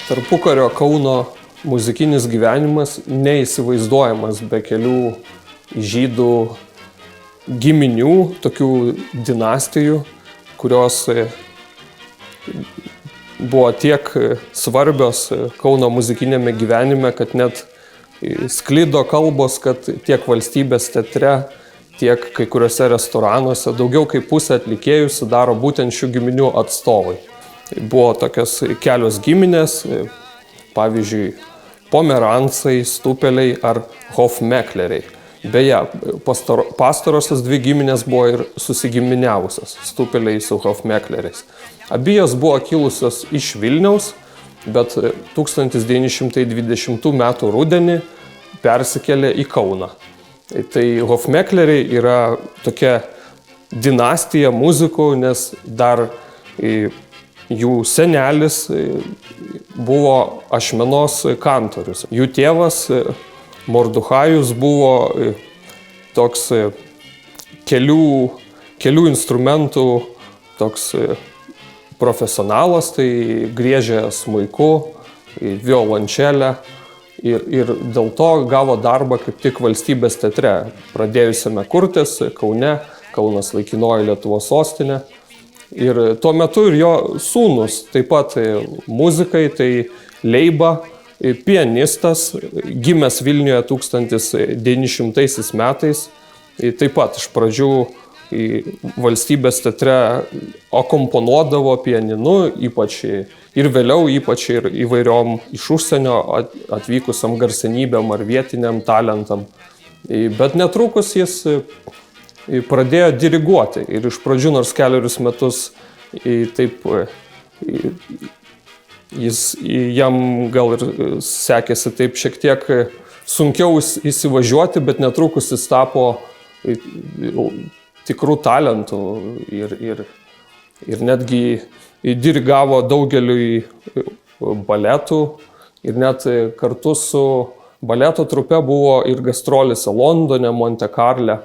Tarpukario Kauno muzikinis gyvenimas neįsivaizduojamas be kelių žydų giminių, tokių dinastijų, kurios buvo tiek svarbios Kauno muzikinėme gyvenime, kad net sklido kalbos, kad tiek Valstybės teatre, tiek kai kuriuose restoranuose daugiau kaip pusę atlikėjų sudaro būtent šių giminių atstovai. Buvo tokios kelios giminės, pavyzdžiui, Pomerancai, Stupeliai ar Hofmekleriai. Beje, pastarosios dvi giminės buvo ir susigiminiavusios, Stupeliai su Hofmekleriais. Abi jos buvo kilusios iš Vilniaus, bet 1920 m. rudenį persikėlė į Kauną. Tai Hofmekleriai yra tokia dinastija muzikų, nes dar jų senelis buvo Ašmenos kantorius. Jų tėvas Morduchajus buvo toks kelių instrumentų toks profesionalas, tai griežė smuiku, violončelę ir dėl to gavo darbą kaip tik Valstybės teatre, pradėjusiame kurtis Kaune, Kaunas laikinoji Lietuvos sostinė. Ir tuo metu ir jo sūnus, taip pat muzikai, tai Leiba, pianistas, gimęs Vilniuje 1900 metais, taip pat iš pradžių Valstybės teatre akomponuodavo pianinu, ypač ir vėliau, ypač ir įvairiom iš užsienio atvykusiam garsenybėm ar vietiniam talentam. Bet netrukus jis pradėjo diriguoti ir iš pradžių nors keliarius metus taip jam gal ir sekėsi taip šiek tiek sunkiau įsivažiuoti, bet netrukus jis tapo tikrų talentų ir netgi dirigavo daugeliui baletų ir net kartu su baleto trupe buvo ir gastrolėse Londone, Monte Carle.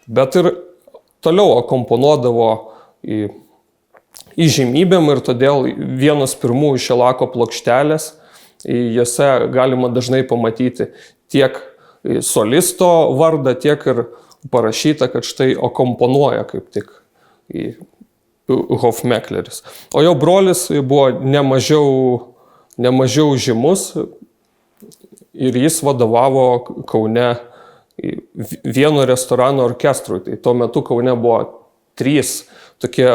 Bet ir toliau akomponuodavo įžymybėm ir todėl vienos pirmųjų Šelako plokštelės, jose galima dažnai pamatyti tiek solisto vardą, tiek ir parašyta, kad štai akomponuoja kaip tik Hofmekleris. O jo brolis buvo nemažiau žymus ir jis vadovavo Kaune vieno restorano orkestrui. Tai tuo metu Kaune buvo 3 tokie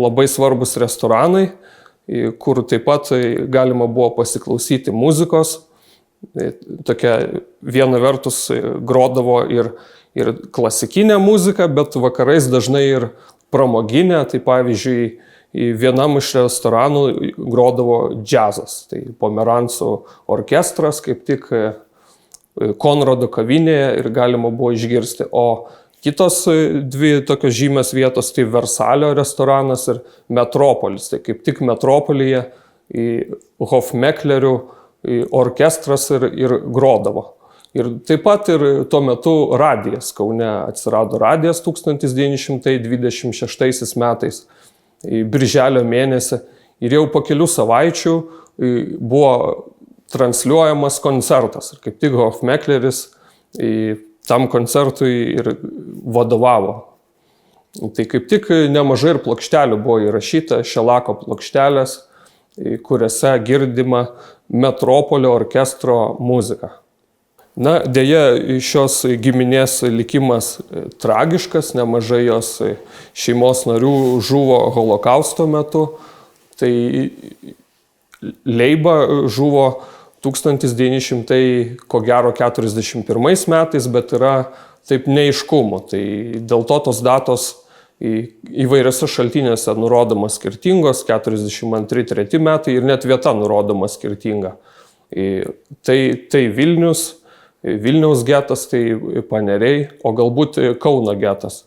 labai svarbus restoranai, kur taip pat galima buvo pasiklausyti muzikos. Tokia viena vertus grodavo ir klasikinę muziką, bet vakarais dažnai ir pramoginę. Tai pavyzdžiui, vienam iš restoranų grodavo džiazas. Tai Pomerancų orkestras kaip tik Konrado kavinėje ir galima buvo išgirsti. O kitos 2 tokios žymios vietos, tai Versalio restoranas ir Metropolis. Tai kaip tik Metropolyje Hofmeklerių orkestras ir grodavo. Ir taip pat ir tuo metu radijas. Kaune atsirado radijas 1926 metais, birželio mėnesį. Ir jau po kelių savaičių buvo transliuojamas koncertas. Ir kaip tik Hofmekleris tam koncertui ir vadovavo. Tai kaip tik nemažai ir plokštelių buvo įrašyta, Šelako plokštelės, kuriuose girdima Metropolio orkestro muzika. Na, deja, šios giminės likimas tragiškas, nemažai jos šeimos narių žuvo holokausto metu. Tai Leiba žuvo 1941 metais, bet yra taip neaiškumų. Tai dėl to tos datos įvairiose šaltiniuose nurodoma skirtingos, 42-43 metai ir net vieta nurodoma skirtinga. Tai Vilniaus getas, tai Paneriai, o galbūt Kauno getas.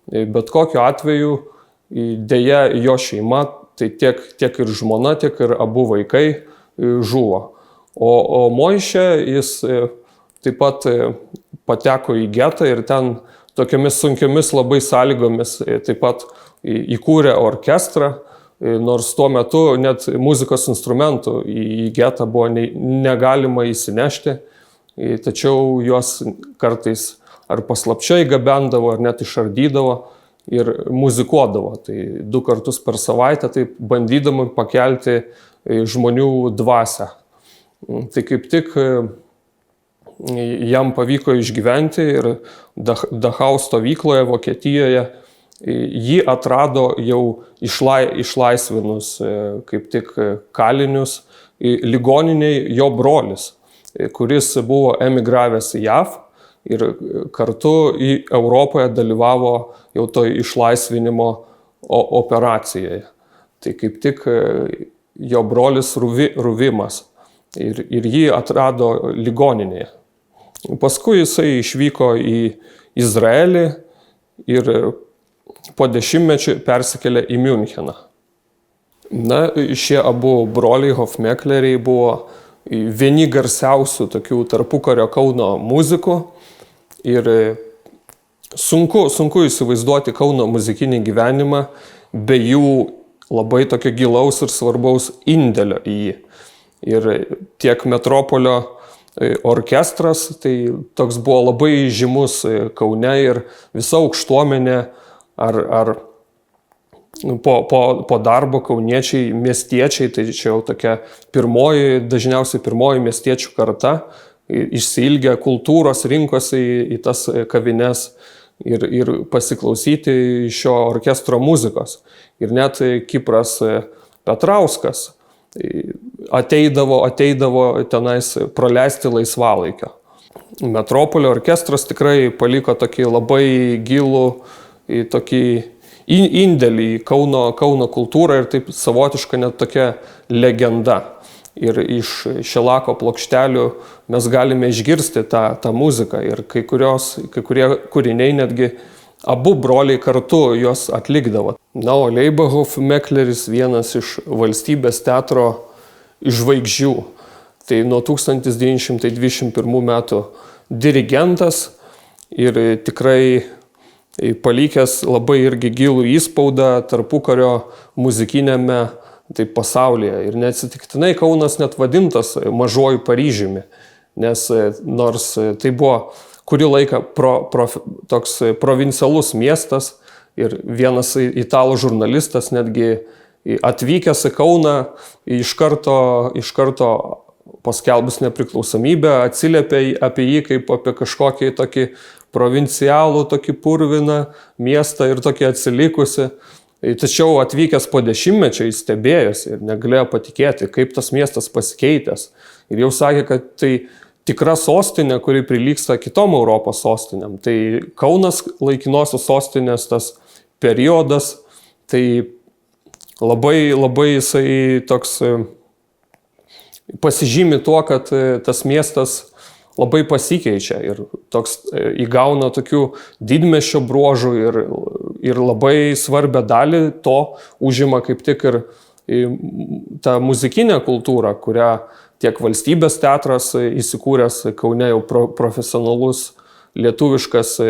Bet kokiu atveju deja jo šeima, tai tiek ir žmona, tiek ir abu vaikai žuvo. O Moišė jis taip pat pateko į getą ir ten tokiamis sunkiomis labai sąlygomis taip pat įkūrė orkestrą, nors tuo metu net muzikos instrumentų į getą buvo negalima įsinešti, tačiau juos kartais ar paslapčiai gabendavo, ar net išardydavo ir muzikuodavo. Tai 2 kartus per savaitę, taip bandydama pakelti žmonių dvasią. Tai kaip tik jam pavyko išgyventi ir Dachau stovykloje Vokietijoje jį atrado jau išlaisvinus kaip tik kalinius ligoniniai jo brolis, kuris buvo emigravęs į JAV ir kartu į Europoje dalyvavo jau to išlaisvinimo operacijoje. Tai kaip tik jo brolis Ruvimas ir jį atrado ligoninėje. Paskui jisai išvyko į Izraelį ir po 10 persikėlė į Müncheną. Šie abu broliai Hofmekleriai buvo vieni garsiausių tokių tarpukario Kauno muzikų ir sunku įsivaizduoti Kauno muzikinį gyvenimą be jų labai tokio gilaus ir svarbaus indėlio į jį. Ir tiek Metropolio orkestras, tai toks buvo labai žymus Kaune ir visa aukštuomenė ar po darbo kauniečiai, miestiečiai, tai čia jau tokia dažniausiai pirmoji miestiečių karta, išsiilgę kultūros rinkosi į tas kavines ir pasiklausyti šio orkestro muzikos. Ir net Kipras Petrauskas ateidavo tenais praleisti laisvalaikio. Metropolio orkestras tikrai paliko tokį labai gilų tokį indėlį į Kauno kultūrą ir taip savotiška net tokia legenda. Ir iš Šelako plokštelių mes galime išgirsti tą muziką ir kai kurie kūriniai netgi abu broliai kartu juos atlikdavo. O Leiba Hofmekleris vienas iš valstybės teatro žvaigždžių. Tai nuo 1921 metų dirigentas ir tikrai palikęs labai irgi gilų įspaudą tarpukario muzikinėme pasaulyje. Ir neatsitiktinai Kaunas net vadintas mažuoju Paryžiumi, nes nors tai buvo kurį laiką toks provincialus miestas ir vienas italų žurnalistas netgi atvykęs į Kauną iš karto paskelbus nepriklausomybę atsiliepė apie jį kaip apie kažkokį tokį provincialų, tokį purviną miestą ir tokį atsilikusi. Tačiau atvykęs po 10 jis stebėjosi ir negalėjo patikėti, kaip tas miestas pasikeitęs. Ir jau sakė, kad tai tikra sostinė, kuri prilygsta kitom Europos sostinėm. Tai Kaunas laikinosios sostinės tas periodas, tai labai jisai toks pasižymi tuo, kad tas miestas labai pasikeičia ir toks įgauna tokių didmiesčio bruožų ir labai svarbią dalį to užima kaip tik ir ta muzikinė kultūra, kurią tiek valstybės teatras įsikūręs Kaune jau profesionalus lietuviškas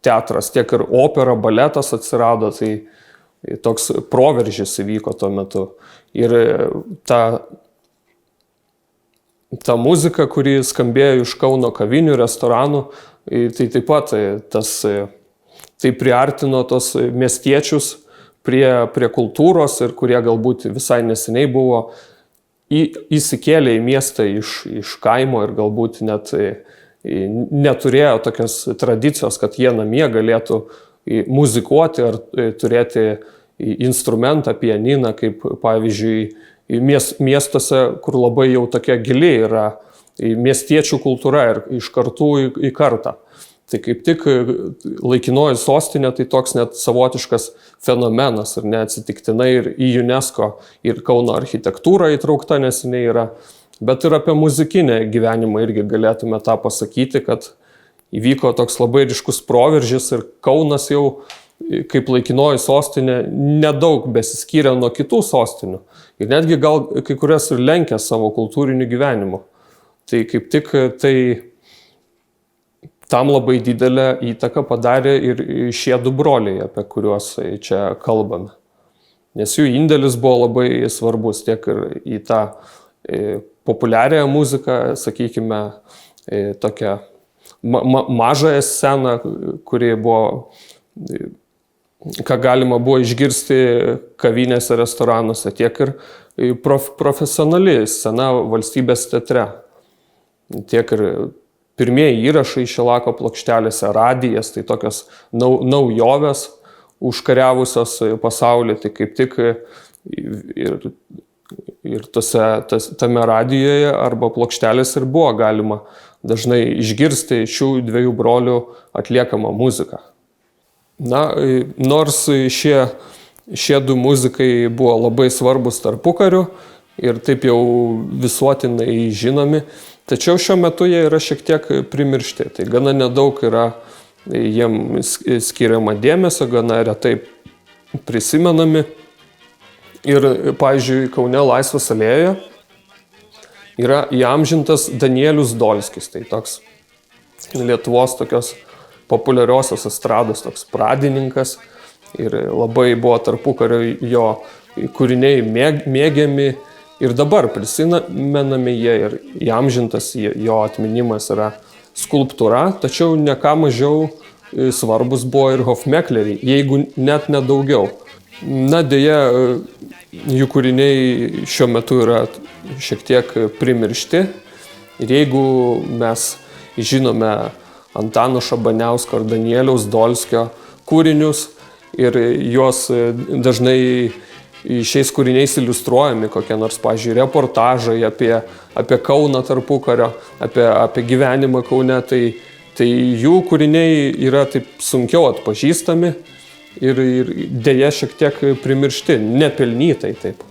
teatras, tiek ir opera, baletas atsirado, tai toks proveržis įvyko tuo metu. Ir ta muzika, kuri skambėjo iš Kauno kavinių, restoranų, tai taip pat tai priartino tos miestiečius prie kultūros ir kurie galbūt visai neseniai buvo įsikėlė į miestą iš kaimo ir galbūt net neturėjo tokios tradicijos, kad jie namie galėtų muzikuoti ar turėti instrumentą, pianiną, kaip pavyzdžiui miestuose, kur labai jau tokia gili yra miestiečių kultūra ir iš kartų į kartą. Tai kaip tik laikinoji sostinė tai toks net savotiškas fenomenas ir neatsitiktinai ir į UNESCO ir Kauno architektūrą įtraukta neseniai yra, bet ir apie muzikinę gyvenimą irgi galėtume tą pasakyti, kad įvyko toks labai ryškus proveržis ir Kaunas jau kaip laikinoji sostinė nedaug besiskyrė nuo kitų sostinių ir netgi gal kai kurias ir lenkia savo kultūriniu gyvenimu. Tai kaip tik tai tam labai didelę įtaką padarė ir šie du broliai, apie kuriuos čia kalbame. Nes jų indėlis buvo labai svarbus tiek ir į tą populiariąją muziką, sakykime, tokią mažąją sceną, kuri buvo, ką galima buvo išgirsti kavinėse, restoranuose, tiek ir profesionali scena valstybės teatre. Tiek ir pirmieji įrašai Šilako plokštelėse, radijas, tai tokios naujovės užkariavusios pasaulį, tai kaip tik ir tame radijoje arba plokštelės ir buvo galima dažnai išgirsti šių dviejų brolių atliekamą muziką. Na, nors šie du muzikai buvo labai svarbus tarpukariu ir taip jau visuotinai žinomi, tačiau šiuo metu jie yra šiek tiek primiršti. Tai gana nedaug yra jiems skiriama dėmesio, gana retai prisimenami. Ir, pavyzdžiui, Kaune Laisvės alėjoje yra įamžintas Danielius Dolskis, tai toks Lietuvos tokios populiariosios estrados toks pradininkas ir labai buvo tarpukario jo kūriniai mėgiami ir dabar prisimenami jie ir įamžintas jo atminimas yra skulptūra, tačiau ne ką mažiau svarbus buvo ir hofmekleriai, jeigu net nedaugiau. Na, dėja, jų kūriniai šiuo metu yra šiek tiek primiršti ir jeigu mes žinome Antano Šabaniausko ar Danieliaus Dolskio kūrinius ir juos dažnai šiais kūriniais iliustruojami kokie nors, pavyzdžiui, reportažai apie Kauną tarpukario, apie gyvenimą Kaune, tai jų kūriniai yra taip sunkiau atpažįstami ir dėja šiek tiek primiršti, nepelnytai taip.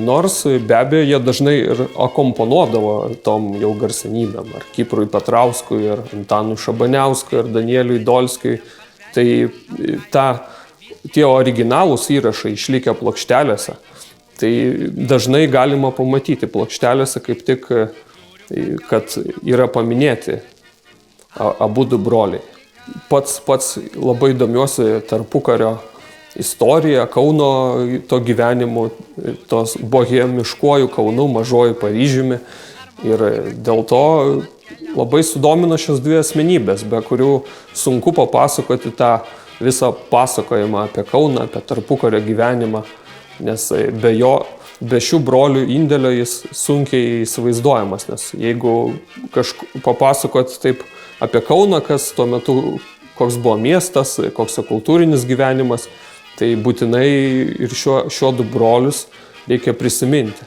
Nors be abejo jie dažnai ir akomponuodavo tom jau garsenybėm, ar Kiprui Petrauskui, ar Antanui Šabaniauskui, ar Danieliui Dolskiui. Tai tie originalūs įrašai išlikę plokštelėse, tai dažnai galima pamatyti plokštelėse kaip tik, kad yra paminėti abu du broliai. Pats labai domiuosi tarpukario istorija, Kauno to gyvenimu, tos bohemiškuoju Kaunu, mažoju Paryžiumi. Ir dėl to labai sudomino šios dvi asmenybės, be kurių sunku papasakoti tą visą pasakojimą apie Kauną, apie tarpukario gyvenimą, nes be šių brolių indėlio jis sunkiai įsivaizduojamas, nes jeigu papasakoti taip apie Kauną, kas tuo metu, koks buvo miestas, koks jo kultūrinis gyvenimas, tai būtinai ir šiuo du brolius reikia prisiminti.